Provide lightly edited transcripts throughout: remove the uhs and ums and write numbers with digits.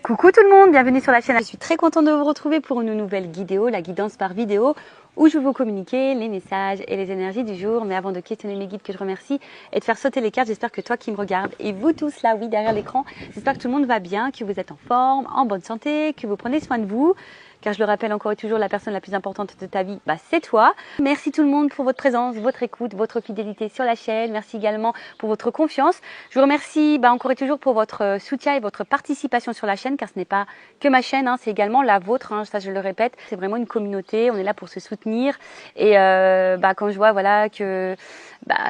Coucou tout le monde, bienvenue sur la chaîne. Je suis très contente de vous retrouver pour une nouvelle vidéo, la guidance par vidéo, où je vais vous communiquer les messages et les énergies du jour. Mais avant de questionner mes guides que je remercie et de faire sauter les cartes, j'espère que toi qui me regardes et vous tous là, oui, derrière l'écran, j'espère que tout le monde va bien, que vous êtes en forme, en bonne santé, que vous prenez soin de vous. Car je le rappelle encore et toujours, la personne la plus importante de ta vie, c'est toi. Merci tout le monde pour votre présence, votre écoute, votre fidélité sur la chaîne. Merci également pour votre confiance. Je vous remercie encore et toujours pour votre soutien et votre participation sur la chaîne, car ce n'est pas que ma chaîne, c'est également la vôtre. Ça, je le répète, c'est vraiment une communauté. On est là pour se soutenir. Et quand je vois que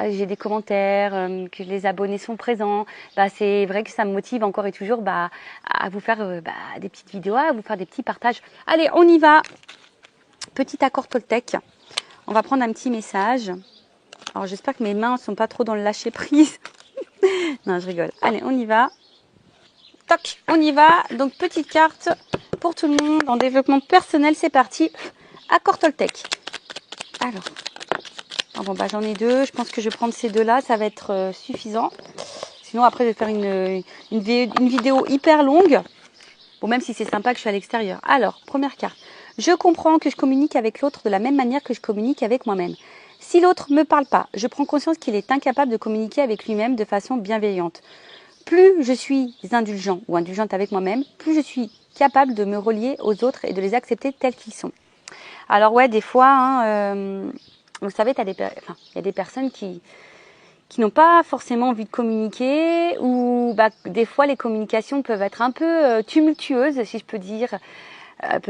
j'ai des commentaires, que les abonnés sont présents, c'est vrai que ça me motive encore et toujours à vous faire des petites vidéos, à vous faire des petits partages. Allez, on y va. Petit accord Toltec. On va prendre un petit message. Alors, j'espère que mes mains ne sont pas trop dans le lâcher prise. Non, je rigole. Allez, on y va. Toc, on y va. Donc, petite carte pour tout le monde en développement personnel. C'est parti. Accord Toltec. Alors, j'en ai deux. Je pense que je vais prendre ces deux-là. Ça va être suffisant. Sinon, après, je vais faire une vidéo hyper longue. Bon, même si c'est sympa que je suis à l'extérieur. Alors, première carte. Je comprends que je communique avec l'autre de la même manière que je communique avec moi-même. Si l'autre ne me parle pas, je prends conscience qu'il est incapable de communiquer avec lui-même de façon bienveillante. Plus je suis indulgent ou indulgente avec moi-même, plus je suis capable de me relier aux autres et de les accepter tels qu'ils sont. Alors ouais, des fois, vous savez, il y a des personnes qui n'ont pas forcément envie de communiquer, ou des fois les communications peuvent être un peu tumultueuses, si je peux dire,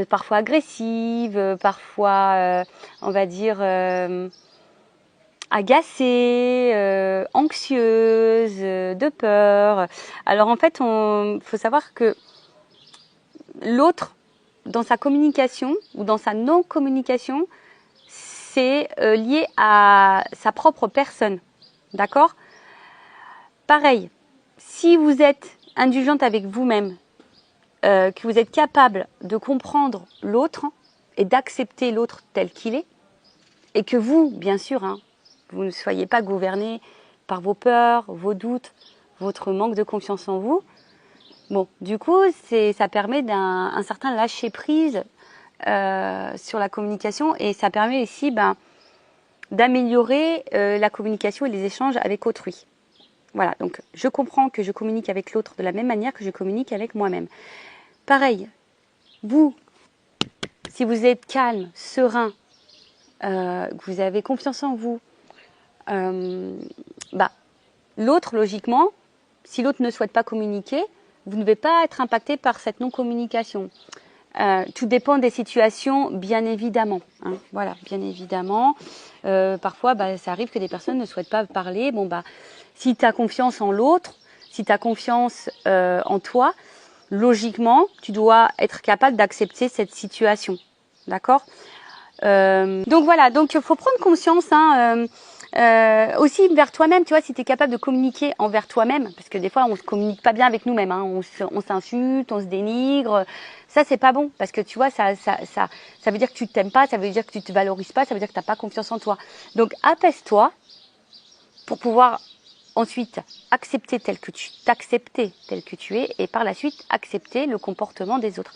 parfois agressives, parfois, on va dire, agacées, anxieuses, de peur. Alors en fait, faut savoir que l'autre, dans sa communication ou dans sa non-communication, c'est lié à sa propre personne. D'accord? Pareil, si vous êtes indulgente avec vous-même, que vous êtes capable de comprendre l'autre et d'accepter l'autre tel qu'il est, et que vous, bien sûr, vous ne soyez pas gouverné par vos peurs, vos doutes, votre manque de confiance en vous, bon, du coup, ça permet un certain lâcher-prise sur la communication, et ça permet aussi d'améliorer la communication et les échanges avec autrui. Voilà, donc je comprends que je communique avec l'autre de la même manière que je communique avec moi-même. Pareil, vous, si vous êtes calme, serein, que vous avez confiance en vous, l'autre, logiquement, si l'autre ne souhaite pas communiquer, vous ne devez pas être impacté par cette non-communication. Tout dépend des situations, bien évidemment. Voilà, bien évidemment. Parfois, ça arrive que des personnes ne souhaitent pas parler. Bon, si tu as confiance en l'autre, si tu as confiance en toi, logiquement, tu dois être capable d'accepter cette situation. D'accord? Donc voilà, donc il faut prendre conscience aussi vers toi-même, tu vois, si tu es capable de communiquer envers toi-même, parce que des fois on se communique pas bien avec nous-mêmes, on s'insulte, on se dénigre, ça c'est pas bon, parce que tu vois, ça veut dire que tu t'aimes pas, ça veut dire que tu te valorises pas, ça veut dire que t'as pas confiance en toi. Donc apaise-toi pour pouvoir ensuite accepter t'accepter tel que tu es, et par la suite accepter le comportement des autres.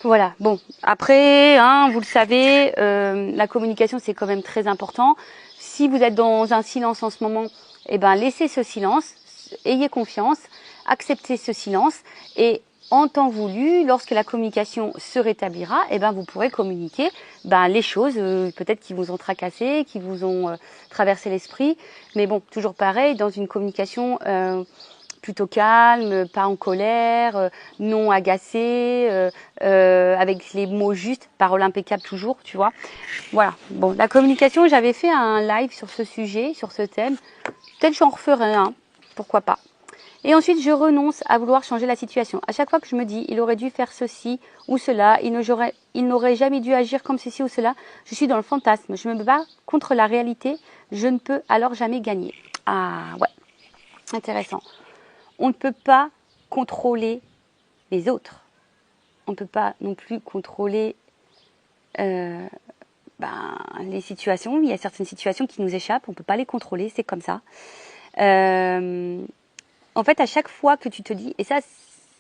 Voilà, bon, après, vous le savez, la communication c'est quand même très important. Si vous êtes dans un silence en ce moment, laissez ce silence, ayez confiance, acceptez ce silence, et en temps voulu, lorsque la communication se rétablira, vous pourrez communiquer les choses peut-être qui vous ont tracassé, qui vous ont traversé l'esprit. Mais bon, toujours pareil, dans une communication plutôt calme, pas en colère, non agacé, avec les mots justes, parole impeccable toujours, tu vois. Voilà. Bon, la communication, j'avais fait un live sur ce sujet, sur ce thème. Peut-être j'en referai un, pourquoi pas. Et ensuite, je renonce à vouloir changer la situation. À chaque fois que je me dis, il aurait dû faire ceci ou cela, il n'aurait jamais dû agir comme ceci ou cela, je suis dans le fantasme. Je me bats contre la réalité, je ne peux alors jamais gagner. Ah ouais, intéressant. On ne peut pas contrôler les autres. On ne peut pas non plus contrôler les situations. Il y a certaines situations qui nous échappent, on ne peut pas les contrôler, c'est comme ça. En fait, à chaque fois que tu te dis, et ça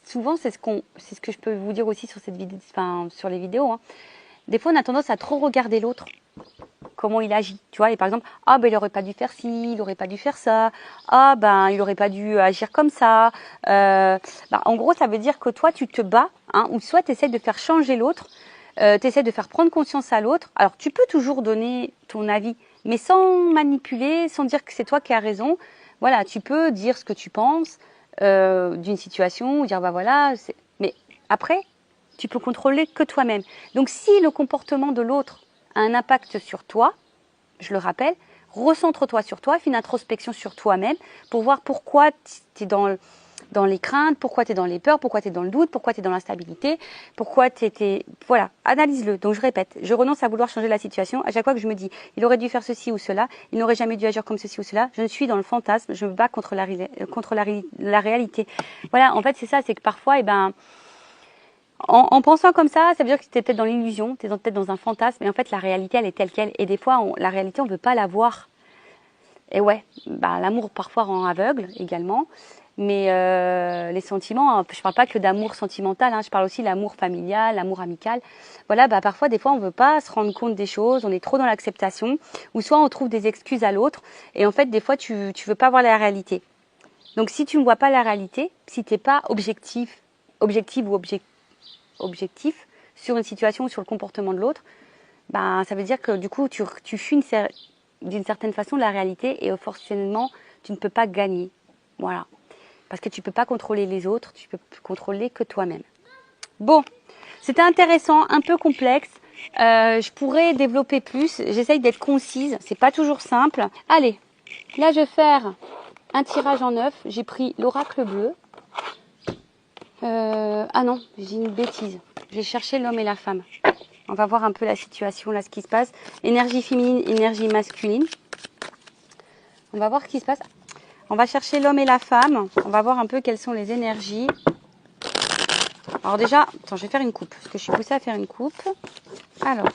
souvent, c'est ce que je peux vous dire aussi sur cette vidéo, enfin, sur les vidéos, hein. Des fois, on a tendance à trop regarder l'autre, comment il agit, tu vois. Et par exemple, ah ben il aurait pas dû faire ci, il aurait pas dû faire ça, ah ben il aurait pas dû agir comme ça. En gros, ça veut dire que toi, tu te bats, hein, ou soit tu essaies de faire changer l'autre, tu essaies de faire prendre conscience à l'autre. Alors, tu peux toujours donner ton avis, mais sans manipuler, sans dire que c'est toi qui as raison. Voilà, tu peux dire ce que tu penses d'une situation, ou dire bah voilà, mais après, tu peux contrôler que toi-même. Donc, si le comportement de l'autre a un impact sur toi, je le rappelle, recentre-toi sur toi, fais une introspection sur toi-même pour voir pourquoi tu es dans les craintes, pourquoi tu es dans les peurs, pourquoi tu es dans le doute, pourquoi tu es dans l'instabilité, pourquoi tu étais... Voilà, analyse-le. Donc je répète, je renonce à vouloir changer la situation. À chaque fois que je me dis, il aurait dû faire ceci ou cela, il n'aurait jamais dû agir comme ceci ou cela, je suis dans le fantasme, je me bats contre la réalité. Voilà, en fait c'est ça, c'est que parfois, en pensant comme ça veut dire que tu es peut-être dans l'illusion, tu es peut-être dans un fantasme, et en fait la réalité elle est telle qu'elle. Et des fois, la réalité on ne veut pas la voir. Et ouais, l'amour parfois rend aveugle également. Mais les sentiments, je parle pas que d'amour sentimental, hein, je parle aussi de l'amour familial, l'amour amical. Voilà, parfois des fois on veut pas se rendre compte des choses, on est trop dans l'acceptation, ou soit on trouve des excuses à l'autre, et en fait des fois tu veux pas voir la réalité. Donc si tu ne vois pas la réalité, si t'es pas objective ou objectif sur une situation ou sur le comportement de l'autre, ça veut dire que du coup tu fuis d'une certaine façon la réalité, et forcément tu ne peux pas gagner. Voilà. Parce que tu ne peux pas contrôler les autres, tu peux contrôler que toi-même. Bon, c'était intéressant, un peu complexe. Je pourrais développer plus. J'essaye d'être concise, c'est pas toujours simple. Allez, là je vais faire un tirage en 9. J'ai pris l'oracle bleu. Ah non, j'ai dit une bêtise. J'ai cherché l'homme et la femme. On va voir un peu la situation, là, ce qui se passe. Énergie féminine, énergie masculine. On va voir ce qui se passe. On va chercher l'homme et la femme. On va voir un peu quelles sont les énergies. Alors déjà, attends, je vais faire une coupe. Parce que je suis poussée à faire une coupe. Alors.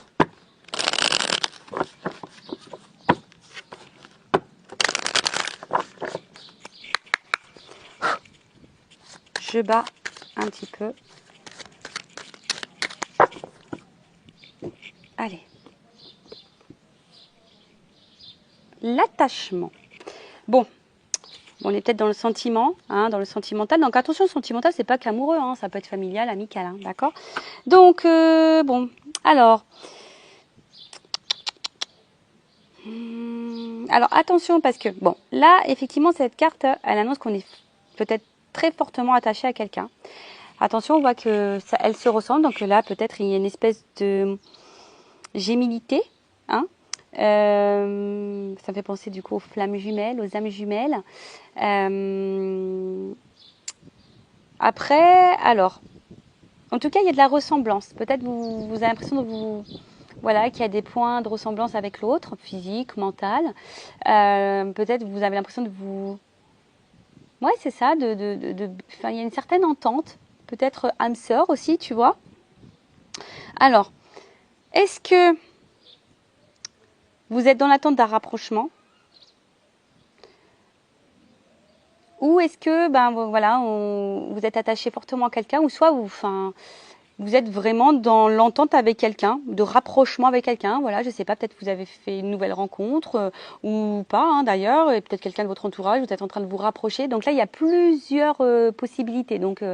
Je bats un petit peu. Allez. L'attachement. Bon. On est peut-être dans le sentiment, hein, dans le sentimental. Donc attention, le sentimental, c'est pas qu'amoureux, hein, ça peut être familial, amical, hein, d'accord. Donc bon, alors attention parce que bon, là effectivement cette carte, elle annonce qu'on est peut-être très fortement attaché à quelqu'un. Attention, on voit que ça, elle se ressemble, donc là peut-être il y a une espèce de gémilité, hein. Ça me fait penser du coup aux flammes jumelles, aux âmes jumelles. Après, alors, en tout cas, il y a de la ressemblance. Peut-être vous avez l'impression qu'il y a des points de ressemblance avec l'autre, physique, mental. Peut-être vous avez l'impression de vous... Ouais, c'est ça. Il y a une certaine entente. Peut-être âme sœur aussi, tu vois. Alors, est-ce que vous êtes dans l'attente d'un rapprochement? Ou est-ce que vous êtes attaché fortement à quelqu'un, ou soit vous êtes vraiment dans l'entente avec quelqu'un, de rapprochement avec quelqu'un. Voilà, je sais pas, peut-être vous avez fait une nouvelle rencontre ou pas, hein, d'ailleurs, et peut-être quelqu'un de votre entourage, vous êtes en train de vous rapprocher. Donc là, il y a plusieurs possibilités. Donc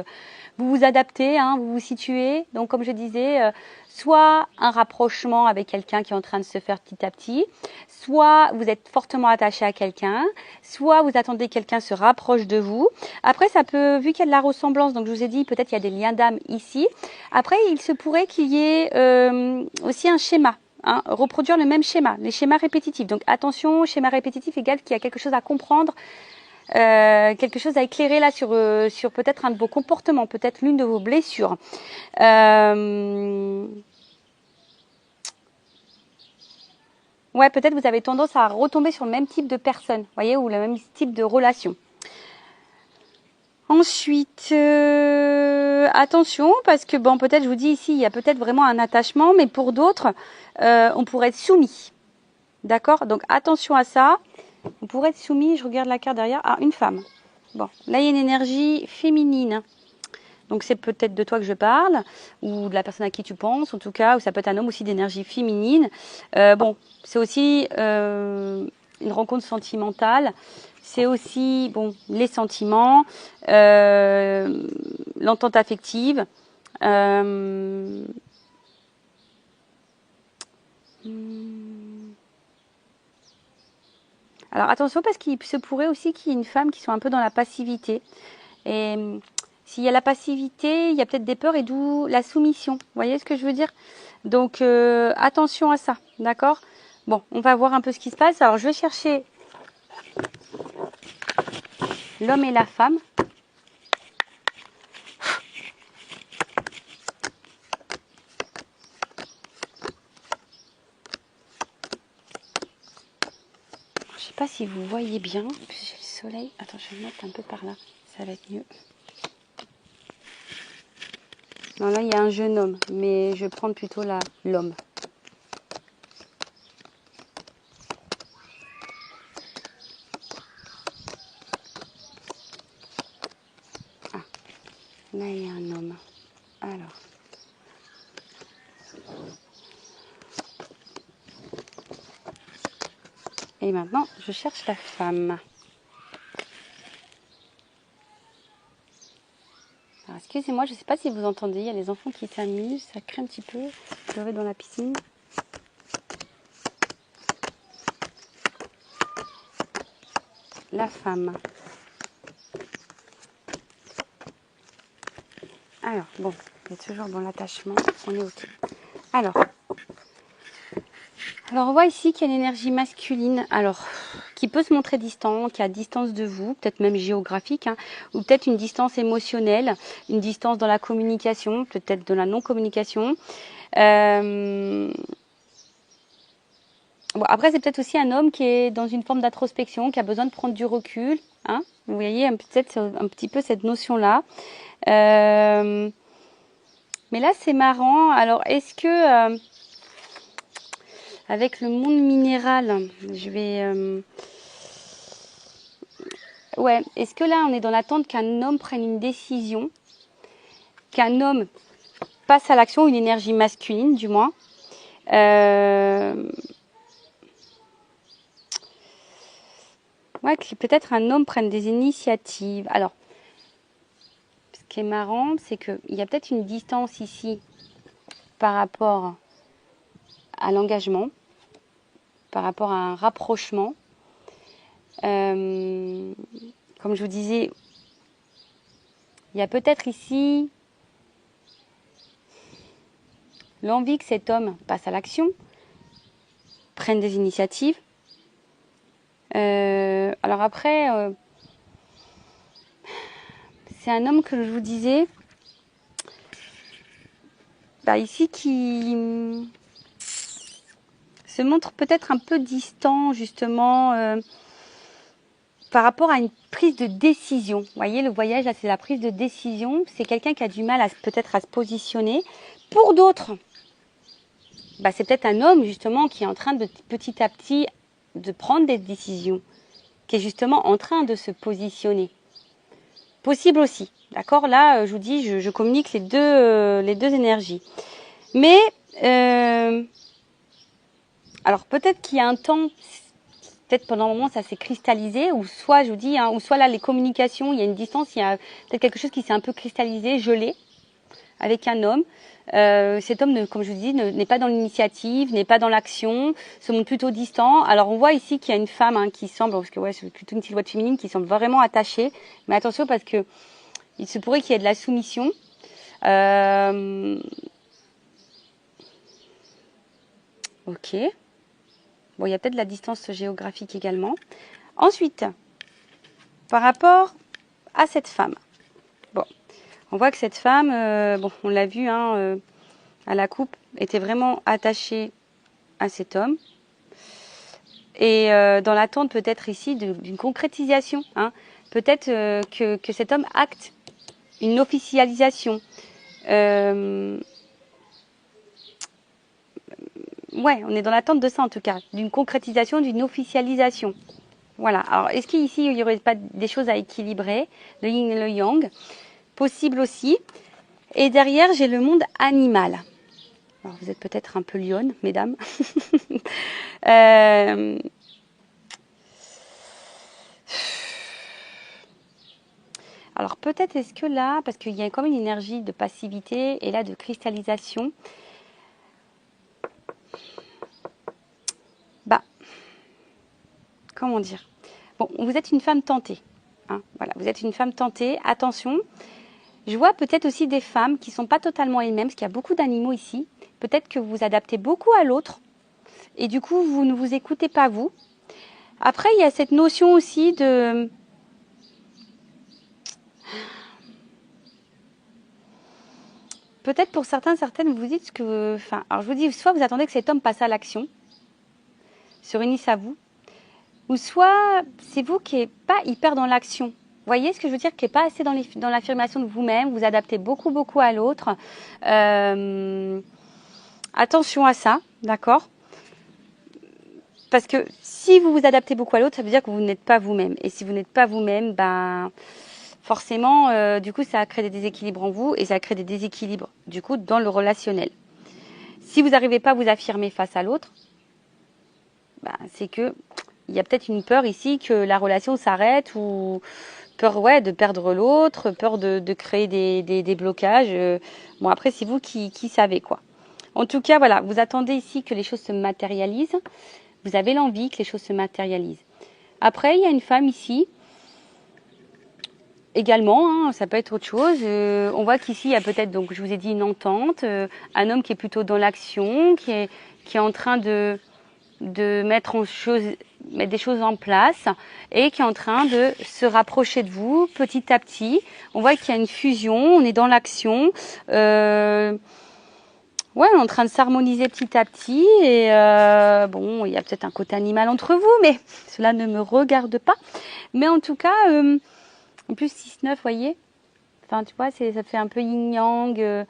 vous vous adaptez, hein, vous vous situez. Donc comme je disais, soit un rapprochement avec quelqu'un qui est en train de se faire petit à petit, soit vous êtes fortement attaché à quelqu'un, soit vous attendez que quelqu'un se rapproche de vous. Après, ça peut, vu qu'il y a de la ressemblance, donc je vous ai dit, peut-être il y a des liens d'âme ici. Après, il se pourrait qu'il y ait aussi un schéma. Hein, reproduire le même schéma, les schémas répétitifs. Donc attention, schéma répétitif égale qu'il y a quelque chose à comprendre, quelque chose à éclairer là sur peut-être un de vos comportements, peut-être l'une de vos blessures. Ouais, peut-être vous avez tendance à retomber sur le même type de personne, voyez, ou le même type de relation. Ensuite, attention, parce que bon, peut-être, je vous dis ici, il y a peut-être vraiment un attachement, mais pour d'autres, on pourrait être soumis. D'accord? Donc, attention à ça. On pourrait être soumis, je regarde la carte derrière. Ah, une femme. Bon, là, il y a une énergie féminine. Donc c'est peut-être de toi que je parle, ou de la personne à qui tu penses, en tout cas, ou ça peut être un homme aussi d'énergie féminine. Bon, c'est aussi une rencontre sentimentale. C'est aussi bon les sentiments, l'entente affective. Alors attention parce qu'il se pourrait aussi qu'il y ait une femme qui soit un peu dans la passivité. Et s'il y a la passivité, il y a peut-être des peurs et d'où la soumission. Vous voyez ce que je veux dire? Donc attention à ça, d'accord? Bon, on va voir un peu ce qui se passe. Alors je vais chercher l'homme et la femme. Je sais pas si vous voyez bien. J'ai le soleil. Attends, je vais me mettre un peu par là. Ça va être mieux. Non, là, il y a un jeune homme, mais je vais prendre plutôt l'homme. Ah, là, il y a un homme. Alors. Et maintenant, je cherche la femme. Alors, excusez-moi, je ne sais pas si vous entendez, il y a les enfants qui s'amusent, ça craint un petit peu, pleurer dans la piscine. La femme. Alors, bon, il y a toujours bon l'attachement, on est OK. Alors, on voit ici qu'il y a une énergie masculine, alors qui peut se montrer distant, qui est à distance de vous, peut-être même géographique, hein, ou peut-être une distance émotionnelle, une distance dans la communication, peut-être de la non-communication. Bon, après, c'est peut-être aussi un homme qui est dans une forme d'introspection, qui a besoin de prendre du recul. Hein, vous voyez peut-être un petit peu cette notion-là. Mais là, c'est marrant. Alors, est-ce que... avec le monde minéral, je vais... ouais, est-ce que là, on est dans l'attente qu'un homme prenne une décision, qu'un homme passe à l'action, une énergie masculine, du moins. Ouais, que peut-être un homme prenne des initiatives. Alors, ce qui est marrant, c'est qu'il y a peut-être une distance ici par rapport à l'engagement, par rapport à un rapprochement. Comme je vous disais, il y a peut-être ici l'envie que cet homme passe à l'action, prenne des initiatives. Alors après, c'est un homme que je vous disais, ici qui se montre peut-être un peu distant justement par rapport à une prise de décision. Vous voyez, le voyage, là, c'est la prise de décision. C'est quelqu'un qui a du mal peut-être à se positionner. Pour d'autres, c'est peut-être un homme justement qui est en train de petit à petit de prendre des décisions, qui est justement en train de se positionner. Possible aussi, d'accord? Là, je vous dis, je communique les deux énergies. Mais, alors peut-être qu'il y a un temps, peut-être pendant un moment ça s'est cristallisé, ou soit je vous dis, ou soit là les communications, il y a une distance, il y a peut-être quelque chose qui s'est un peu cristallisé, gelé, avec un homme. Cet homme, comme je vous dis, n'est pas dans l'initiative, n'est pas dans l'action, se montre plutôt distant. Alors on voit ici qu'il y a une femme qui semble, parce que ouais, c'est plutôt une silhouette féminine qui semble vraiment attachée. Mais attention parce que il se pourrait qu'il y ait de la soumission. Ok. Bon, il y a peut-être de la distance géographique également. Ensuite, par rapport à cette femme. Bon, on voit que cette femme, on l'a vu à la coupe, était vraiment attachée à cet homme. Et dans l'attente peut-être ici d'une concrétisation. Peut-être que cet homme acte une officialisation. Ouais, on est dans l'attente de ça en tout cas, d'une concrétisation, d'une officialisation. Voilà. Alors, est-ce qu'ici, il n'y aurait pas des choses à équilibrer, le yin et le yang? possible aussi. Et derrière, j'ai le monde animal. Alors, vous êtes peut-être un peu lionne, mesdames. Alors peut-être est-ce que là, parce qu'il y a comme une énergie de passivité et là de cristallisation, bah, comment dire? Bon, vous êtes une femme tentée. Hein, voilà, vous êtes une femme tentée. Attention, je vois peut-être aussi des femmes qui ne sont pas totalement elles-mêmes, parce qu'il y a beaucoup d'animaux ici. Peut-être que vous vous adaptez beaucoup à l'autre et du coup, vous ne vous écoutez pas vous. Après, il y a cette notion aussi de... Peut-être pour certains, certaines, vous dites que... Enfin, alors je vous dis, soit vous attendez que cet homme passe à l'action, se réunisse à vous, ou soit c'est vous qui n'êtes pas hyper dans l'action. Vous voyez ce que je veux dire? Qui n'est pas assez dans l'affirmation de vous-même, vous adaptez beaucoup, beaucoup à l'autre. Attention à ça, d'accord? Parce que si vous vous adaptez beaucoup à l'autre, ça veut dire que vous n'êtes pas vous-même. Et si vous n'êtes pas vous-même, ben... forcément, du coup, ça crée des déséquilibres en vous et ça crée des déséquilibres, du coup, dans le relationnel. Si vous n'arrivez pas à vous affirmer face à l'autre, bah, c'est que il y a peut-être une peur ici que la relation s'arrête ou peur de perdre l'autre, peur de créer des blocages. Bon, après, c'est vous qui savez, quoi. En tout cas, voilà, vous attendez ici que les choses se matérialisent. Vous avez l'envie que les choses se matérialisent. Après, il y a une femme ici également, hein, ça peut être autre chose. On voit qu'ici, il y a peut-être, donc je vous ai dit, une entente, un homme qui est plutôt dans l'action, qui est en train de mettre des choses en place et qui est en train de se rapprocher de vous petit à petit. On voit qu'il y a une fusion, on est dans l'action. Ouais, on est en train de s'harmoniser petit à petit et bon, il y a peut-être un côté animal entre vous, mais cela ne me regarde pas. Mais en tout cas... en plus, 6-9, vous voyez, enfin, tu vois, ça fait un peu yin-yang.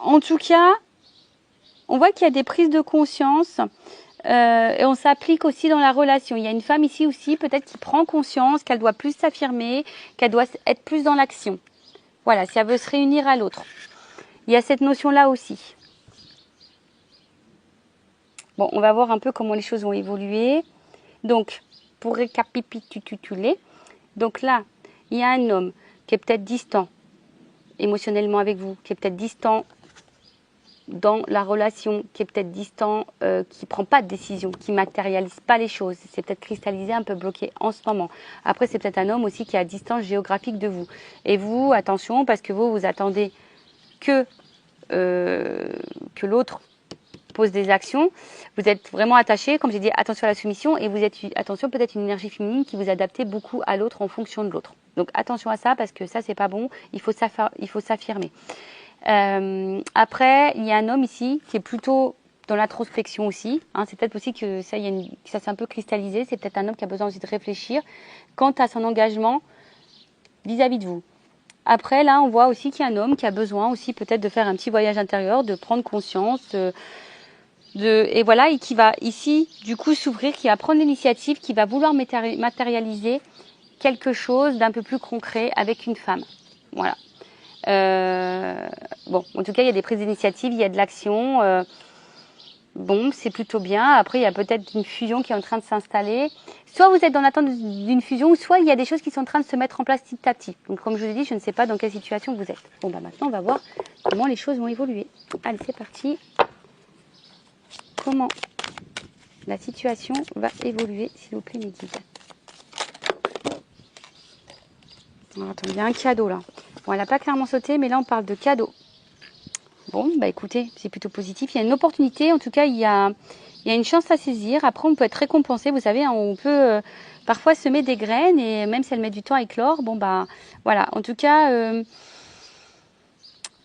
En tout cas, on voit qu'il y a des prises de conscience et on s'applique aussi dans la relation. Il y a une femme ici aussi, peut-être qui prend conscience qu'elle doit plus s'affirmer, qu'elle doit être plus dans l'action. Voilà, si elle veut se réunir à l'autre. Il y a cette notion-là aussi. Bon, on va voir un peu comment les choses vont évoluer. Donc, pour récapituler, donc là, il y a un homme qui est peut-être distant émotionnellement avec vous, qui est peut-être distant dans la relation, qui est peut-être distant, qui ne prend pas de décision, qui ne matérialise pas les choses. C'est peut-être cristallisé, un peu bloqué en ce moment. Après, c'est peut-être un homme aussi qui est à distance géographique de vous. Et vous, attention, parce que vous attendez que l'autre pose des actions. Vous êtes vraiment attaché, comme j'ai dit, attention à la soumission, et vous êtes, attention, peut-être une énergie féminine qui vous adaptez beaucoup à l'autre en fonction de l'autre. Donc attention à ça, parce que ça, c'est pas bon, il faut s'affirmer. Après, il y a un homme ici qui est plutôt dans l'introspection aussi. Hein, c'est peut-être aussi que ça, ça s'est un peu cristallisé. C'est peut-être un homme qui a besoin aussi de réfléchir quant à son engagement vis-à-vis de vous. Après, là, on voit aussi qu'il y a un homme qui a besoin aussi peut-être de faire un petit voyage intérieur, de prendre conscience, et voilà, et qui va ici, du coup, s'ouvrir, qui va prendre l'initiative, qui va vouloir matérialiser quelque chose d'un peu plus concret avec une femme. Voilà. Bon, en tout cas, il y a des prises d'initiative, il y a de l'action. Bon, c'est plutôt bien. Après, il y a peut-être une fusion qui est en train de s'installer. Soit vous êtes dans l'attente d'une fusion, soit il y a des choses qui sont en train de se mettre en place petit à petit. Donc, comme je vous ai dit, je ne sais pas dans quelle situation vous êtes. Bon, bah maintenant, on va voir comment les choses vont évoluer. Allez, c'est parti. Comment la situation va évoluer, s'il vous plaît, mes guides. Alors, attends, il y a un cadeau là. Bon, elle n'a pas clairement sauté, mais là, on parle de cadeau. Bon, bah écoutez, c'est plutôt positif. Il y a une opportunité, en tout cas, il y a une chance à saisir. Après, on peut être récompensé, vous savez, hein, on peut parfois semer des graines et même si elle met du temps à éclore, bon, bah voilà. En tout cas,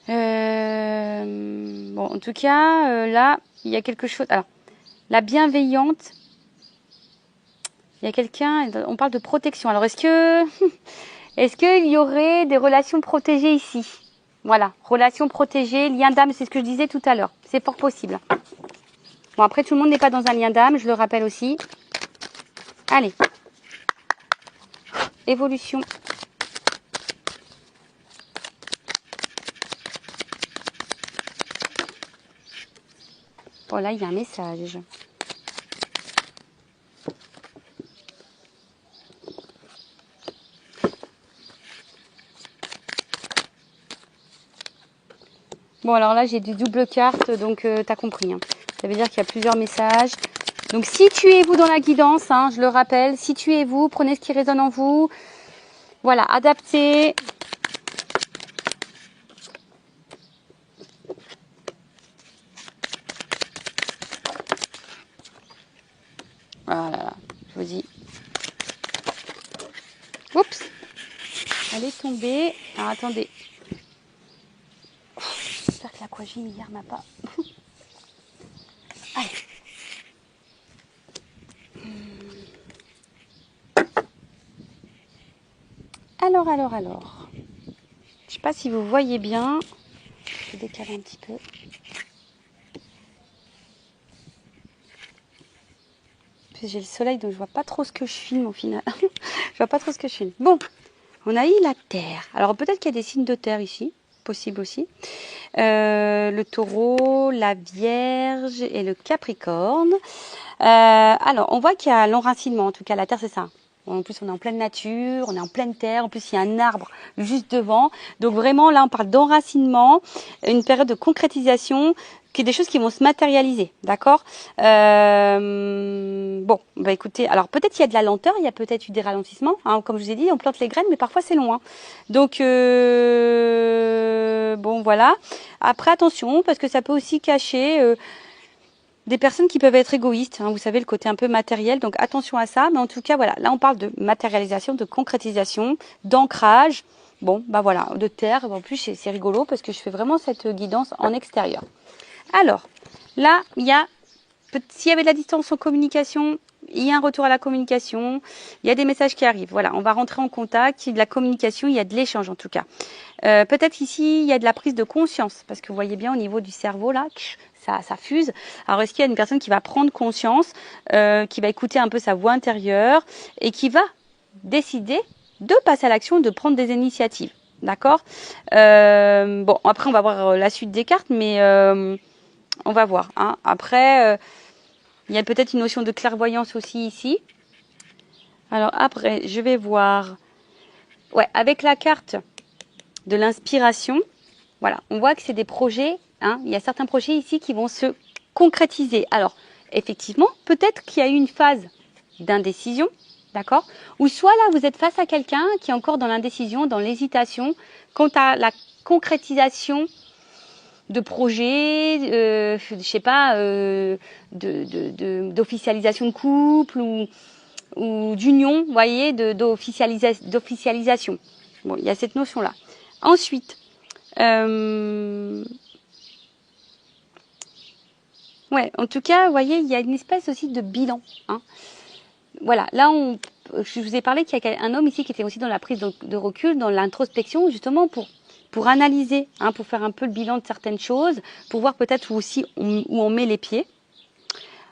bon, en tout cas, là, il y a quelque chose. Alors, la bienveillante, il y a quelqu'un, on parle de protection. Alors, est-ce qu'il y aurait des relations protégées ici? Voilà, relations protégées, lien d'âme, c'est ce que je disais tout à l'heure. C'est fort possible. Bon, après, tout le monde n'est pas dans un lien d'âme, je le rappelle aussi. Allez. évolution. Bon, là, il y a un message. Bon, alors là, j'ai des doubles cartes, donc t'as compris. Hein. Ça veut dire qu'il y a plusieurs messages. Donc, situez-vous dans la guidance, hein, je le rappelle. Situez-vous, prenez ce qui résonne en vous. Voilà, adaptez. Voilà, je vous dis. Oups, elle est tombée. Alors, attendez. J'espère que l'aquagym hier m'a pas... Allez. Alors. Je sais pas si vous voyez bien. Je vais décaler un petit peu. J'ai le soleil, donc je vois pas trop ce que je filme au final. Je vois pas trop ce que je filme. Bon, on a eu la Terre. Alors peut-être qu'il y a des signes de Terre ici, possible aussi. Le Taureau, la Vierge et le Capricorne. Alors, on voit qu'il y a l'enracinement. En tout cas, la Terre, c'est ça. En plus, on est en pleine nature, on est en pleine terre. En plus, il y a un arbre juste devant. Donc vraiment, là, on parle d'enracinement, une période de concrétisation, qui est des choses qui vont se matérialiser, d'accord. Bon, bah écoutez, alors peut-être il y a de la lenteur, il y a peut-être eu des ralentissements. Hein, comme je vous ai dit, on plante les graines, mais parfois c'est loin. Donc, bon, voilà. Après, attention, parce que ça peut aussi cacher... des personnes qui peuvent être égoïstes, hein, vous savez, le côté un peu matériel, donc attention à ça. Mais en tout cas, voilà, là on parle de matérialisation, de concrétisation, d'ancrage, bon, bah voilà, de terre. En plus, c'est rigolo parce que je fais vraiment cette guidance en extérieur. Alors, là, il y a, s'il y avait de la distance en communication, il y a un retour à la communication, il y a des messages qui arrivent. Voilà, on va rentrer en contact, il y a de la communication, il y a de l'échange en tout cas. Peut-être ici, il y a de la prise de conscience, parce que vous voyez bien au niveau du cerveau, là, ça fuse. Alors, est-ce qu'il y a une personne qui va prendre conscience, qui va écouter un peu sa voix intérieure et qui va décider de passer à l'action, de prendre des initiatives. D'accord. Bon, après, on va voir la suite des cartes, mais on va voir. Hein. Après, il y a peut-être une notion de clairvoyance aussi ici. Alors après, je vais voir. Ouais, avec la carte de l'inspiration, voilà, on voit que c'est des projets. Hein, il y a certains projets ici qui vont se concrétiser. Alors, effectivement, peut-être qu'il y a eu une phase d'indécision, d'accord. Ou soit là, vous êtes face à quelqu'un qui est encore dans l'indécision, dans l'hésitation, quant à la concrétisation de projets, je sais pas, d'officialisation de couple ou d'union, vous voyez, d'officialisation. Bon, il y a cette notion-là. Ensuite, ouais, en tout cas, vous voyez, il y a une espèce aussi de bilan. Hein. Voilà, là, je vous ai parlé qu'il y a un homme ici qui était aussi dans la prise de recul, dans l'introspection, justement pour analyser, hein, pour faire un peu le bilan de certaines choses, pour voir peut-être où on met les pieds.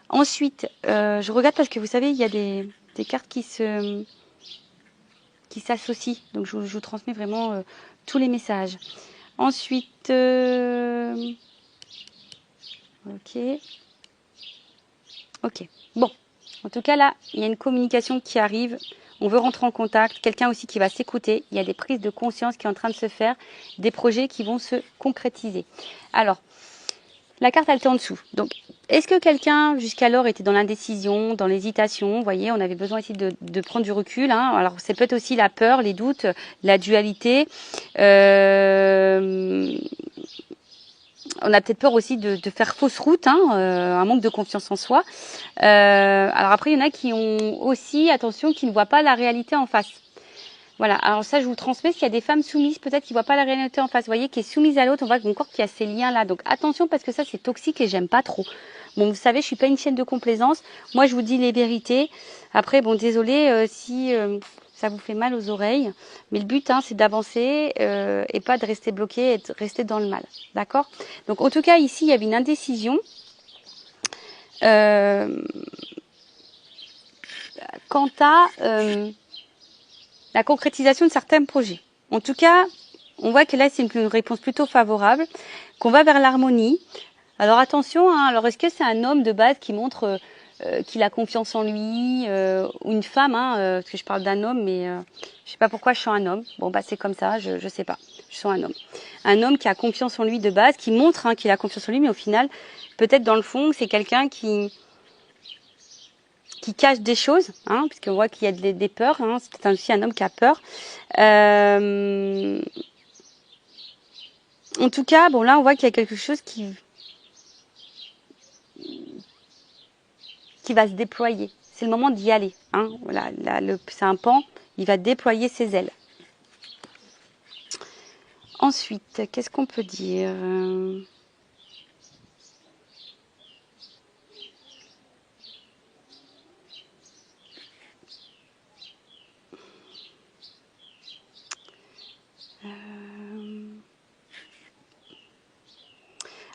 Ensuite, je regarde parce que vous savez, il y a des cartes qui s'associent. Donc, je vous transmets vraiment tous les messages. Ensuite, ok. Bon, en tout cas, là, il y a une communication qui arrive. On veut rentrer en contact. Quelqu'un aussi qui va s'écouter. Il y a des prises de conscience qui sont en train de se faire. Des projets qui vont se concrétiser. Alors, la carte, elle était en dessous. Donc, est-ce que quelqu'un, jusqu'alors, était dans l'indécision, dans l'hésitation? Vous voyez, on avait besoin ici de prendre du recul. Hein. Alors, c'est peut-être aussi la peur, les doutes, la dualité. On a peut-être peur aussi de faire fausse route, hein, un manque de confiance en soi. Alors après, il y en a qui ont aussi, attention, qui ne voient pas la réalité en face. Voilà, alors ça, je vous transmets. S'il y a des femmes soumises, peut-être qui ne voient pas la réalité en face, vous voyez, qui est soumise à l'autre, on voit encore qu'il y a ces liens-là. Donc attention, parce que ça, c'est toxique et j'aime pas trop. Bon, vous savez, je suis pas une chaîne de complaisance. Moi, je vous dis les vérités. Après, bon, désolé si ça vous fait mal aux oreilles. Mais le but, hein, c'est d'avancer et pas de rester bloqué et de rester dans le mal. D'accord? Donc, en tout cas, ici, il y avait une indécision. Quant à... la concrétisation de certains projets. En tout cas, on voit que là, c'est une réponse plutôt favorable, qu'on va vers l'harmonie. Alors attention, hein, alors est-ce que c'est un homme de base qui montre qu'il a confiance en lui, ou une femme, hein, parce que je parle d'un homme, mais je sais pas pourquoi je sens un homme. Bon, bah c'est comme ça, je sais pas, je sens un homme. Un homme qui a confiance en lui de base, qui montre hein, qu'il a confiance en lui, mais au final, peut-être dans le fond, c'est quelqu'un qui cache des choses, hein, puisqu'on voit qu'il y a des peurs, hein, c'est peut-être aussi un homme qui a peur. En tout cas, bon là, on voit qu'il y a quelque chose qui va se déployer. C'est le moment d'y aller. Hein. Voilà, c'est un pan, il va déployer ses ailes. Ensuite, qu'est-ce qu'on peut dire ?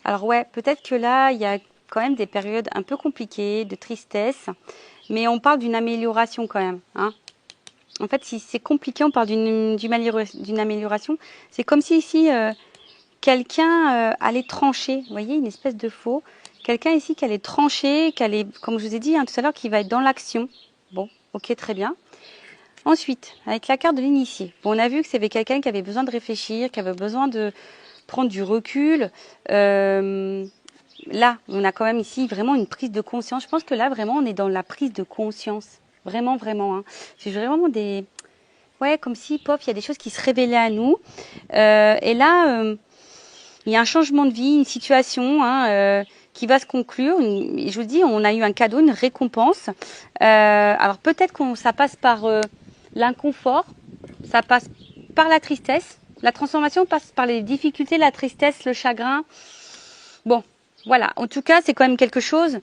Alors ouais, peut-être que là, il y a quand même des périodes un peu compliquées, de tristesse, mais on parle d'une amélioration quand même. Hein. En fait, si c'est compliqué, on parle d'une amélioration. C'est comme si ici, quelqu'un allait trancher. Vous voyez, une espèce de faux. Quelqu'un ici qui allait trancher, qui allait, comme je vous ai dit hein, tout à l'heure, qui va être dans l'action. Bon, ok, très bien. Ensuite, avec la carte de l'initié, bon, on a vu que c'était quelqu'un qui avait besoin de réfléchir, qui avait besoin de prendre du recul. Là, on a quand même ici vraiment une prise de conscience. Je pense que là, vraiment, on est dans la prise de conscience. Vraiment, vraiment. Hein. C'est vraiment des... Ouais, comme si, pof, il y a des choses qui se révélaient à nous. Et là, il y a un changement de vie, une situation hein, qui va se conclure. Je vous dis, on a eu un cadeau, une récompense. Alors peut-être que ça passe par l'inconfort, ça passe par la tristesse. La transformation passe par les difficultés, la tristesse, le chagrin. Bon, voilà. En tout cas, c'est quand même quelque chose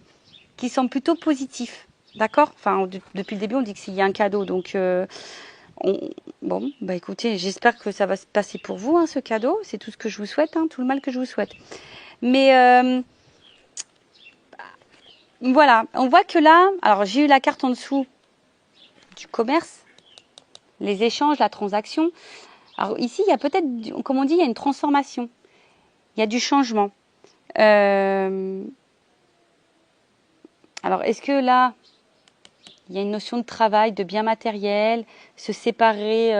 qui semble plutôt positif. D'accord ? Enfin, depuis le début, on dit qu'il y a un cadeau. Donc, bon, bah écoutez, j'espère que ça va se passer pour vous, hein, ce cadeau. C'est tout ce que je vous souhaite, hein, tout le mal que je vous souhaite. Mais voilà, on voit que là, alors j'ai eu la carte en dessous du commerce, les échanges, la transaction. Alors ici, il y a peut-être, comme on dit, il y a une transformation. Il y a du changement. Alors, est-ce que là, il y a une notion de travail, de bien matériel, se séparer,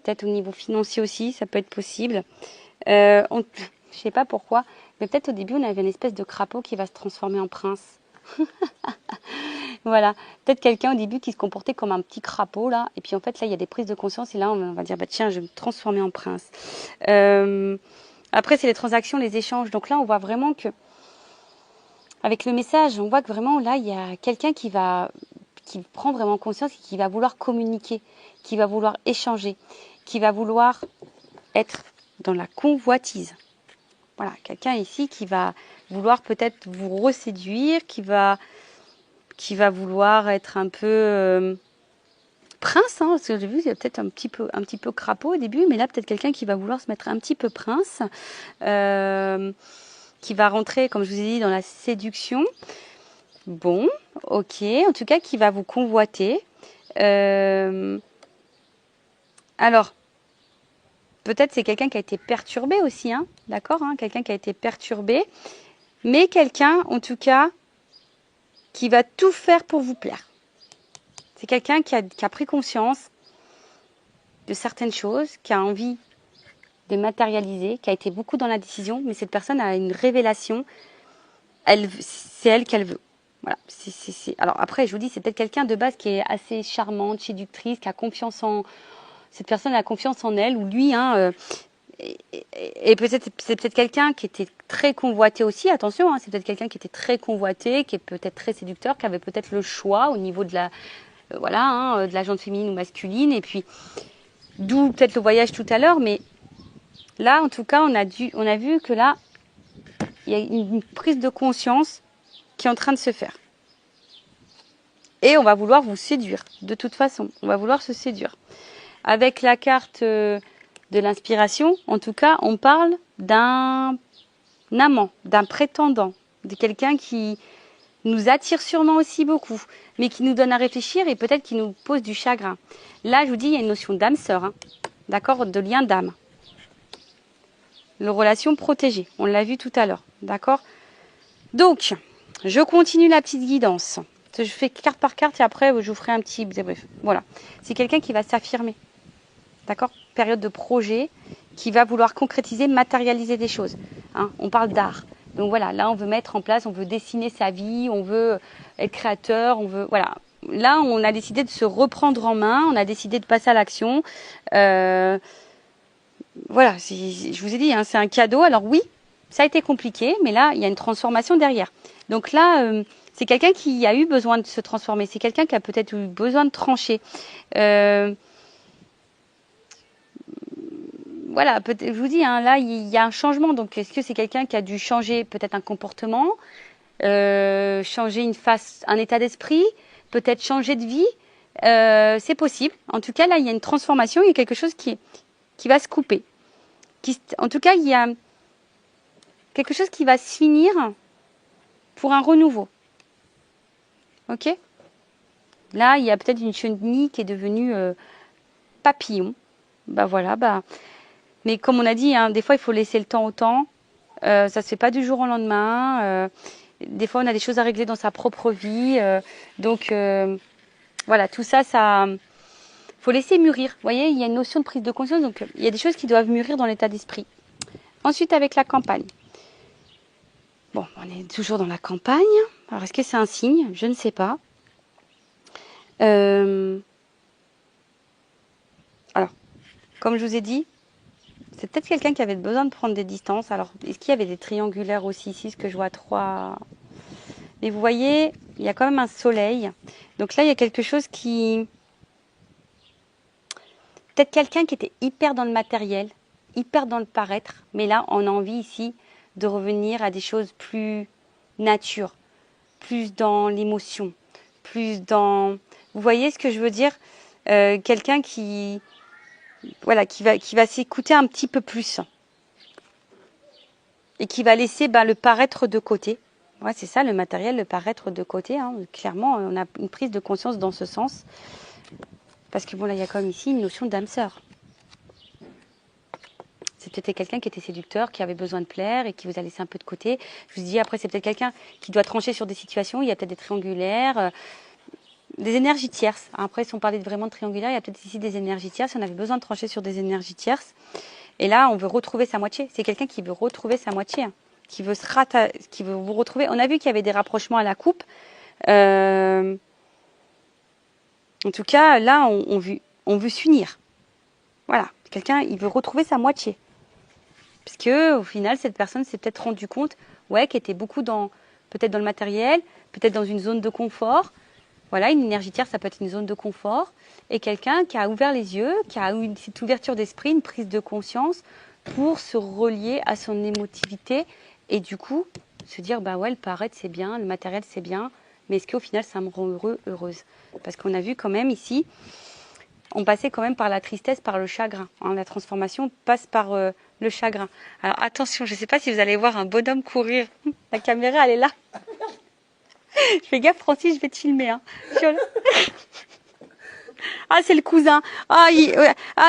peut-être au niveau financier aussi, ça peut être possible. Je ne sais pas pourquoi, mais peut-être au début, on avait une espèce de crapaud qui va se transformer en prince. Voilà, peut-être quelqu'un au début qui se comportait comme un petit crapaud là, et puis en fait là il y a des prises de conscience et là on va dire bah tiens je vais me transformer en prince. Après c'est les transactions, les échanges, donc là on voit vraiment que avec le message on voit que vraiment là il y a quelqu'un qui prend vraiment conscience et qui va vouloir communiquer, qui va vouloir échanger, qui va vouloir être dans la convoitise. Voilà, quelqu'un ici qui va vouloir peut-être vous reséduire, qui va vouloir être un peu prince, hein, parce que j'ai vu, il y a peut-être un petit peu crapaud au début, mais là peut-être quelqu'un qui va vouloir se mettre un petit peu prince, qui va rentrer, comme je vous ai dit, dans la séduction. Bon, ok, en tout cas qui va vous convoiter. Alors, peut-être c'est quelqu'un qui a été perturbé aussi, hein, d'accord, hein, quelqu'un qui a été perturbé, mais quelqu'un, en tout cas, qui va tout faire pour vous plaire. C'est quelqu'un qui a pris conscience de certaines choses, qui a envie de matérialiser, qui a été beaucoup dans la décision, mais cette personne a une révélation, c'est elle qu'elle veut. Voilà. Alors après, je vous dis, c'est peut-être quelqu'un de base qui est assez charmante, séductrice, qui a confiance en... Cette personne a confiance en elle, ou lui, hein, et peut-être c'est peut-être quelqu'un qui était très convoité aussi, attention, hein, c'est peut-être quelqu'un qui était très convoité, qui est peut-être très séducteur, qui avait peut-être le choix au niveau de la... voilà, hein, de la jante féminine ou masculine, et puis d'où peut-être le voyage tout à l'heure, mais là, en tout cas, on a vu que là, il y a une prise de conscience qui est en train de se faire. Et on va vouloir vous séduire, de toute façon, on va vouloir se séduire. Avec la carte de l'inspiration, en tout cas, on parle d'un amant, d'un prétendant, de quelqu'un qui nous attire sûrement aussi beaucoup, mais qui nous donne à réfléchir et peut-être qui nous pose du chagrin. Là, je vous dis, il y a une notion d'âme sœur, hein, d'accord, de lien d'âme. Les relations protégées, on l'a vu tout à l'heure, d'accord. Donc, je continue la petite guidance. Je fais carte par carte et après, je vous ferai un petit débrief. Voilà, c'est quelqu'un qui va s'affirmer, d'accord. Période de projet, qui va vouloir concrétiser, matérialiser des choses. Hein, on parle d'art. Donc voilà, là on veut mettre en place, on veut dessiner sa vie, on veut être créateur, on veut voilà. Là on a décidé de se reprendre en main, on a décidé de passer à l'action. Voilà, je vous ai dit, hein, c'est un cadeau. Alors oui, ça a été compliqué, mais là il y a une transformation derrière. Donc là, c'est quelqu'un qui a eu besoin de se transformer, c'est quelqu'un qui a peut-être eu besoin de trancher. Voilà, je vous dis, hein, là, il y a un changement. Donc, est-ce que c'est quelqu'un qui a dû changer peut-être un comportement, changer un état d'esprit, peut-être changer de vie? C'est possible. En tout cas, là, il y a une transformation, il y a quelque chose qui va se couper. En tout cas, il y a quelque chose qui va se finir pour un renouveau. Ok? Là, il y a peut-être une chenille qui est devenue papillon. Bah voilà, bah... Mais comme on a dit, hein, des fois, il faut laisser le temps au temps. Ça ne se fait pas du jour au lendemain. Des fois, on a des choses à régler dans sa propre vie. Donc, voilà, tout ça, faut laisser mûrir. Vous voyez, il y a une notion de prise de conscience. Donc, il y a des choses qui doivent mûrir dans l'état d'esprit. Ensuite, avec la campagne. Bon, on est toujours dans la campagne. Alors, est-ce que c'est un signe? Je ne sais pas. Alors, comme je vous ai dit, c'est peut-être quelqu'un qui avait besoin de prendre des distances. Alors, est-ce qu'il y avait des triangulaires aussi ici? Ce que je vois 3. Mais vous voyez, il y a quand même un soleil. Donc là, il y a quelque chose qui... Peut-être quelqu'un qui était hyper dans le matériel, hyper dans le paraître. Mais là, on a envie ici de revenir à des choses plus nature, plus dans l'émotion, plus dans... Vous voyez ce que je veux dire? Quelqu'un qui... Voilà, qui va s'écouter un petit peu plus. Et qui va laisser le paraître de côté. Ouais, c'est ça, le matériel, le paraître de côté. Hein. Clairement, on a une prise de conscience dans ce sens. Parce que bon, là, il y a quand même ici une notion d'âme sœur. C'est peut-être quelqu'un qui était séducteur, qui avait besoin de plaire et qui vous a laissé un peu de côté. Je vous dis, après, c'est peut-être quelqu'un qui doit trancher sur des situations. Il y a peut-être des triangulaires, des énergies tierces. Après, si on parlait vraiment de triangulaire, il y a peut-être ici des énergies tierces. On avait besoin de trancher sur des énergies tierces. Et là, on veut retrouver sa moitié. C'est quelqu'un qui veut retrouver sa moitié, hein, qui veut qui veut vous retrouver. On a vu qu'il y avait des rapprochements à la coupe. En tout cas, là, on veut s'unir. Voilà, quelqu'un, il veut retrouver sa moitié. Parce que, au final, cette personne s'est peut-être rendu compte, ouais, qu'elle était beaucoup peut-être dans le matériel, peut-être dans une zone de confort. Voilà, une énergie tierce, ça peut être une zone de confort. Et quelqu'un qui a ouvert les yeux, qui a eu cette ouverture d'esprit, une prise de conscience pour se relier à son émotivité. Et du coup, se dire, bah ouais, le paraître, c'est bien, le matériel, c'est bien. Mais est-ce qu'au final, ça me rend heureux, heureuse? Parce qu'on a vu quand même ici, on passait quand même par la tristesse, par le chagrin. Hein, la transformation passe par le chagrin. Alors attention, je ne sais pas si vous allez voir un bonhomme courir. La caméra, elle est là. Je fais gaffe, Francis, je vais te filmer. Hein. Ah, c'est le cousin. Ah,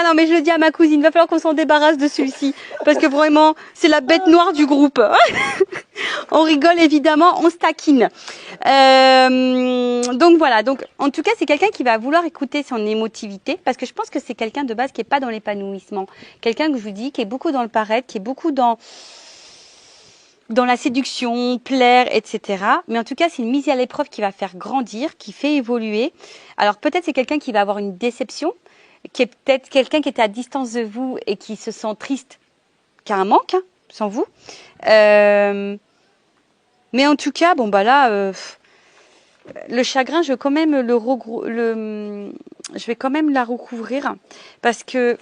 non, mais je le dis à ma cousine, il va falloir qu'on s'en débarrasse de celui-ci. Parce que vraiment, c'est la bête noire du groupe. On rigole évidemment, on se taquine. Donc voilà, donc en tout cas, c'est quelqu'un qui va vouloir écouter son émotivité. Parce que je pense que c'est quelqu'un de base qui n'est pas dans l'épanouissement. Quelqu'un que je vous dis, qui est beaucoup dans le paraître, qui est beaucoup dans la séduction, plaire, etc. Mais en tout cas, c'est une mise à l'épreuve qui va faire grandir, qui fait évoluer. Alors peut-être c'est quelqu'un qui va avoir une déception, qui est peut-être quelqu'un qui était à distance de vous et qui se sent triste, qui a un manque, hein, sans vous. Mais en tout cas, bon bah là, le chagrin, je vais quand même je vais quand même la recouvrir parce que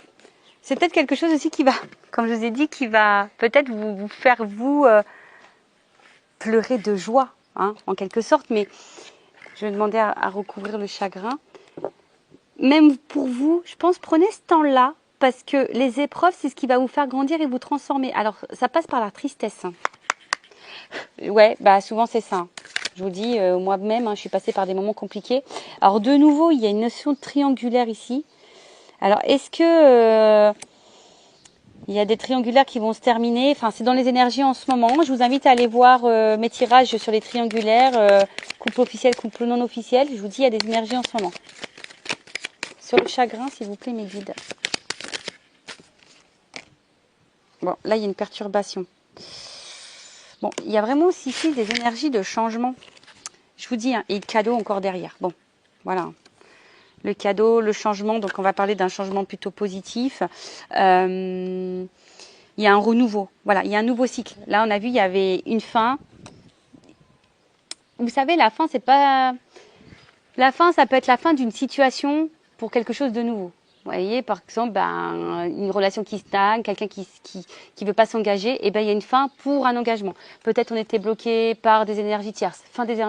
c'est peut-être quelque chose aussi qui va, comme je vous ai dit, qui va peut-être vous faire pleurer de joie, hein, en quelque sorte. Mais je vais demander à recouvrir le chagrin. Même pour vous, je pense, prenez ce temps-là parce que les épreuves, c'est ce qui va vous faire grandir et vous transformer. Alors, ça passe par la tristesse. Ouais, bah souvent c'est ça. Je vous dis, moi-même, hein, je suis passée par des moments compliqués. Alors de nouveau, il y a une notion triangulaire ici. Alors est-ce que il y a des triangulaires qui vont se terminer? Enfin, c'est dans les énergies en ce moment. Je vous invite à aller voir mes tirages sur les triangulaires, couple officiel, couple non officiel. Je vous dis, il y a des énergies en ce moment. Sur le chagrin, s'il vous plaît, mes guides. Bon, là, il y a une perturbation. Bon, il y a vraiment aussi ici des énergies de changement. Je vous dis, hein, et le cadeau encore derrière. Bon, voilà. Le cadeau, le changement. Donc, on va parler d'un changement plutôt positif. Il y a un renouveau. Voilà, il y a un nouveau cycle. Là, on a vu, il y avait une fin. Vous savez, la fin, c'est pas... La fin, ça peut être la fin d'une situation pour quelque chose de nouveau. Vous voyez, par exemple, une relation qui stagne, quelqu'un qui veut pas s'engager, et ben il y a une fin pour un engagement. Peut-être on était bloqué par des énergies tierces, fin des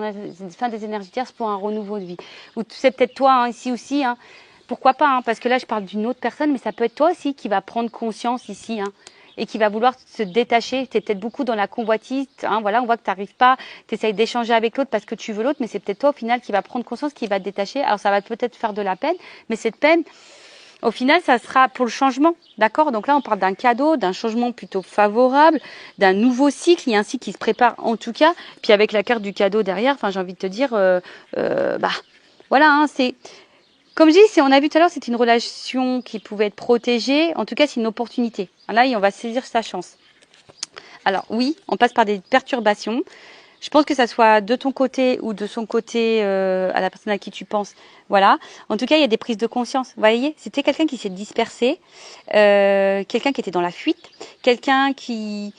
énergies tierces pour un renouveau de vie. Ou c'est peut-être toi hein, ici aussi, hein. Pourquoi pas, hein, parce que là je parle d'une autre personne, mais ça peut être toi aussi qui va prendre conscience ici, hein, et qui va vouloir se détacher. Tu es peut-être beaucoup dans la convoitise, hein, voilà, on voit que tu n'arrives pas, tu essayes d'échanger avec l'autre parce que tu veux l'autre, mais c'est peut-être toi au final qui va prendre conscience, qui va te détacher. Alors ça va peut-être faire de la peine, mais cette peine, au final, ça sera pour le changement, d'accord? Donc là, on parle d'un cadeau, d'un changement plutôt favorable, d'un nouveau cycle. Il y a un cycle qui se prépare en tout cas. Puis avec la carte du cadeau derrière, enfin, j'ai envie de te dire, voilà, hein, c'est comme je dis, on a vu tout à l'heure, c'est une relation qui pouvait être protégée. En tout cas, c'est une opportunité. Là, on va saisir sa chance. Alors oui, on passe par des perturbations. Je pense que ça soit de ton côté ou de son côté à la personne à qui tu penses. Voilà. En tout cas, il y a des prises de conscience. Vous voyez, c'était quelqu'un qui s'est dispersé, quelqu'un qui était dans la fuite, quelqu'un qui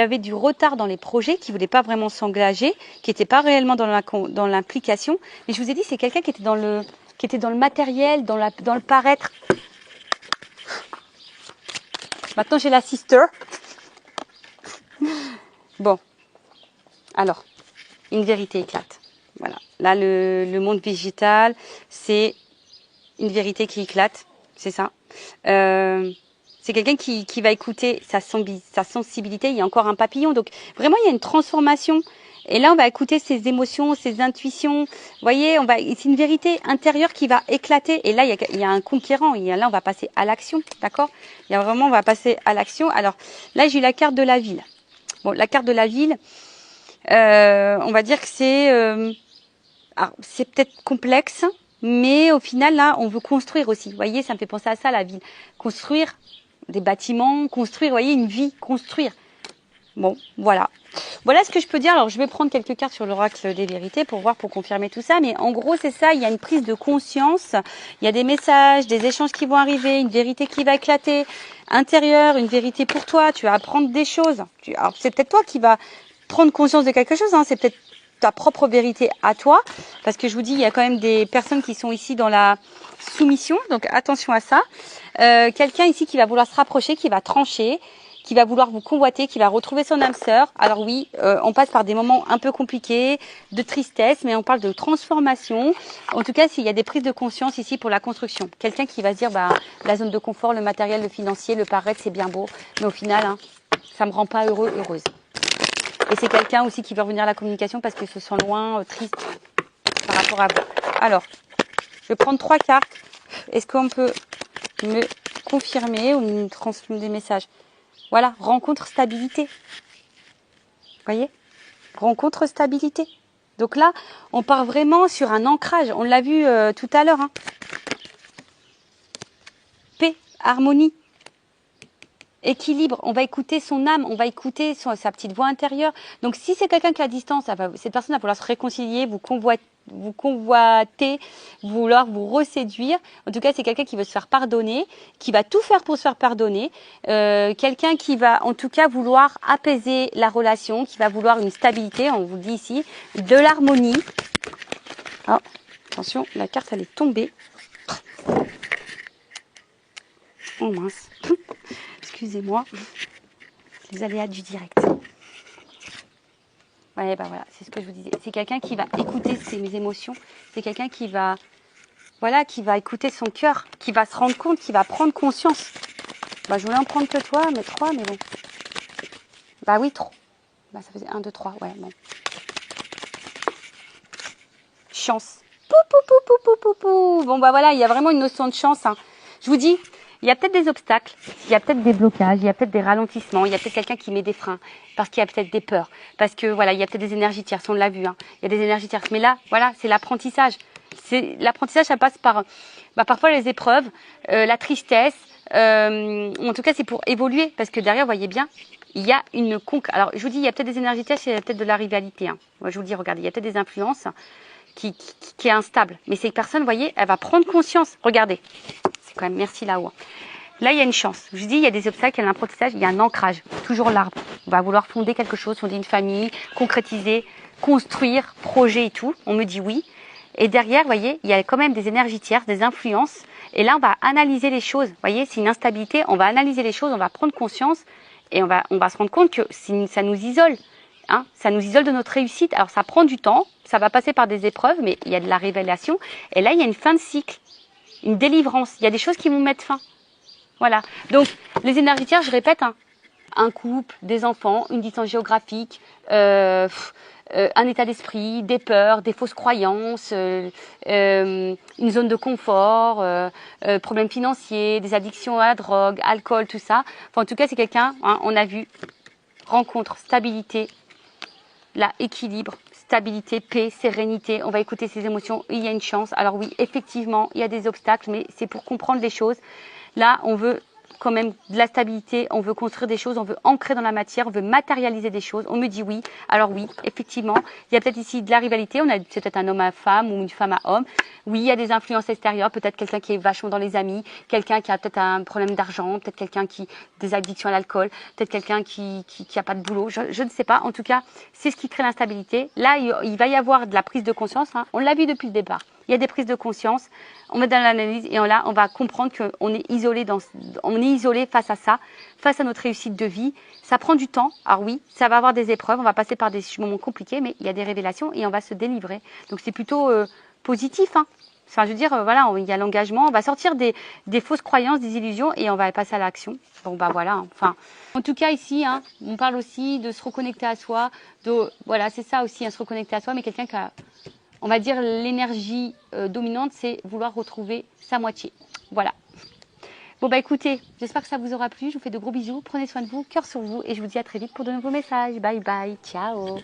avait du retard dans les projets, qui voulait pas vraiment s'engager, qui n'était pas réellement dans l'implication. Mais je vous ai dit, c'est quelqu'un qui était dans le matériel, dans le paraître. Maintenant, j'ai la sister. Bon. Alors, une vérité éclate. Voilà. Là, le monde végétal, c'est une vérité qui éclate. C'est ça. C'est quelqu'un qui va écouter sa sensibilité. Il y a encore un papillon. Donc, vraiment, il y a une transformation. Et là, on va écouter ses émotions, ses intuitions. Vous voyez, c'est une vérité intérieure qui va éclater. Et là, il y a un conquérant. Là, on va passer à l'action. D'accord? On va passer à l'action. Alors, là, j'ai eu la carte de la ville. Bon, la carte de la ville, on va dire que c'est peut-être complexe, mais au final, là, on veut construire aussi. Vous voyez, ça me fait penser à ça, la ville. Construire des bâtiments, construire, vous voyez, une vie, construire. Bon, voilà. Voilà ce que je peux dire. Alors, je vais prendre quelques cartes sur l'oracle des vérités pour confirmer tout ça. Mais en gros, c'est ça. Il y a une prise de conscience. Il y a des messages, des échanges qui vont arriver, une vérité qui va éclater intérieure, une vérité pour toi. Tu vas apprendre des choses. Alors, c'est peut-être toi qui vas prendre conscience de quelque chose. Hein. C'est peut-être ta propre vérité à toi. Parce que je vous dis, il y a quand même des personnes qui sont ici dans la soumission. Donc, attention à ça. Quelqu'un ici qui va vouloir se rapprocher, qui va trancher, qui va vouloir vous convoiter, qui va retrouver son âme sœur. Alors oui, on passe par des moments un peu compliqués, de tristesse, mais on parle de transformation. En tout cas, s'il y a des prises de conscience ici pour la construction. Quelqu'un qui va se dire, la zone de confort, le matériel, le financier, le paraître, c'est bien beau, mais au final, hein, ça me rend pas heureuse. Et c'est quelqu'un aussi qui veut revenir à la communication parce qu'il se sent loin, triste par rapport à vous. Alors, je vais prendre 3 cartes. Est-ce qu'on peut me confirmer ou me transmettre des messages? Voilà, rencontre stabilité. Voyez? Rencontre stabilité. Donc là, on part vraiment sur un ancrage. On l'a vu tout à l'heure. Hein. Paix, harmonie, équilibre. On va écouter son âme, on va écouter sa petite voix intérieure. Donc si c'est quelqu'un qui est à distance, cette personne va vouloir se réconcilier, vous convoiter, vouloir vous reséduire. En tout cas, c'est quelqu'un qui veut se faire pardonner, qui va tout faire pour se faire pardonner. Quelqu'un qui va, en tout cas, vouloir apaiser la relation, qui va vouloir une stabilité, on vous le dit ici, de l'harmonie. Oh, attention, la carte, elle est tombée. Oh mince. Excusez-moi. Les aléas du direct. Ouais, voilà, c'est ce que je vous disais. C'est quelqu'un qui va écouter ses émotions. C'est quelqu'un qui va écouter son cœur, qui va se rendre compte, qui va prendre conscience. Je voulais en prendre que toi, mais 3, mais bon. Oui, trop. Ça faisait 1, 2, 3, ouais, bon. chance. Pou, pou, pou, pou, pou, pou, pou. Bon, bah voilà, il y a vraiment une notion de chance. Hein. Je vous dis, il y a peut-être des obstacles, il y a peut-être des blocages, il y a peut-être des ralentissements, il y a peut-être quelqu'un qui met des freins, parce qu'il y a peut-être des peurs, parce que voilà, il y a peut-être des énergies tierces, on l'a vu, hein. Il y a des énergies tierces. Mais là, voilà, c'est l'apprentissage. L'apprentissage, ça passe par parfois les épreuves, la tristesse. En tout cas, c'est pour évoluer, parce que derrière, vous voyez bien, il y a une conquête. Alors, je vous dis, il y a peut-être des énergies tierces, il y a peut-être de la rivalité. Hein. Moi, je vous dis, regardez, il y a peut-être des influences qui est instable. Mais ces personnes, vous voyez, elle va prendre conscience. Regardez, c'est quand même merci là-haut. Là, il y a une chance. Je vous dis, il y a des obstacles, il y a l'apprentissage, il y a un ancrage. Toujours l'arbre. On va vouloir fonder quelque chose, fonder une famille, concrétiser, construire, projet et tout. On me dit oui. Et derrière, vous voyez, il y a quand même des énergies tierces, des influences. Et là, on va analyser les choses. Vous voyez, c'est une instabilité. On va analyser les choses, on va prendre conscience et on va se rendre compte que ça nous isole. Hein, ça nous isole de notre réussite. Alors, ça prend du temps, ça va passer par des épreuves, mais il y a de la révélation. Et là, il y a une fin de cycle, une délivrance. Il y a des choses qui vont mettre fin. Voilà. Donc, les énergies tierces, je répète, hein, un couple, des enfants, une distance géographique, un état d'esprit, des peurs, des fausses croyances, une zone de confort, problèmes financiers, des addictions à la drogue, alcool, tout ça. Enfin, en tout cas, c'est quelqu'un, hein, on a vu, rencontre, stabilité, là, équilibre, stabilité, paix, sérénité. On va écouter ses émotions, il y a une chance. Alors oui, effectivement, il y a des obstacles, mais c'est pour comprendre les choses. Là, on veut quand même de la stabilité, on veut construire des choses, on veut ancrer dans la matière, on veut matérialiser des choses. On me dit oui. Alors oui, effectivement, il y a peut-être ici de la rivalité. C'est peut-être un homme à femme ou une femme à homme. Oui, il y a des influences extérieures. Peut-être quelqu'un qui est vachement dans les amis, quelqu'un qui a peut-être un problème d'argent, peut-être quelqu'un qui des addictions à l'alcool, peut-être quelqu'un qui a pas de boulot. Je ne sais pas. En tout cas, c'est ce qui crée l'instabilité. Là, il va y avoir de la prise de conscience. Hein. On l'a vu depuis le départ. Il y a des prises de conscience, on met dans l'analyse et là, on va comprendre qu'on est isolé face à ça, face à notre réussite de vie. Ça prend du temps. Alors oui, ça va avoir des épreuves, on va passer par des moments compliqués, mais il y a des révélations et on va se délivrer. Donc c'est plutôt positif. Hein. Enfin, je veux dire, voilà, il y a l'engagement, on va sortir des fausses croyances, des illusions et on va passer à l'action. Bon, bah voilà. Hein. Enfin, en tout cas ici, hein, on parle aussi de se reconnecter à soi. Voilà, c'est ça aussi, hein, se reconnecter à soi, mais quelqu'un qui a... On va dire l'énergie dominante, c'est vouloir retrouver sa moitié. Voilà. Bon, bah écoutez, j'espère que ça vous aura plu. Je vous fais de gros bisous. Prenez soin de vous, cœur sur vous. Et je vous dis à très vite pour de nouveaux messages. Bye bye. Ciao.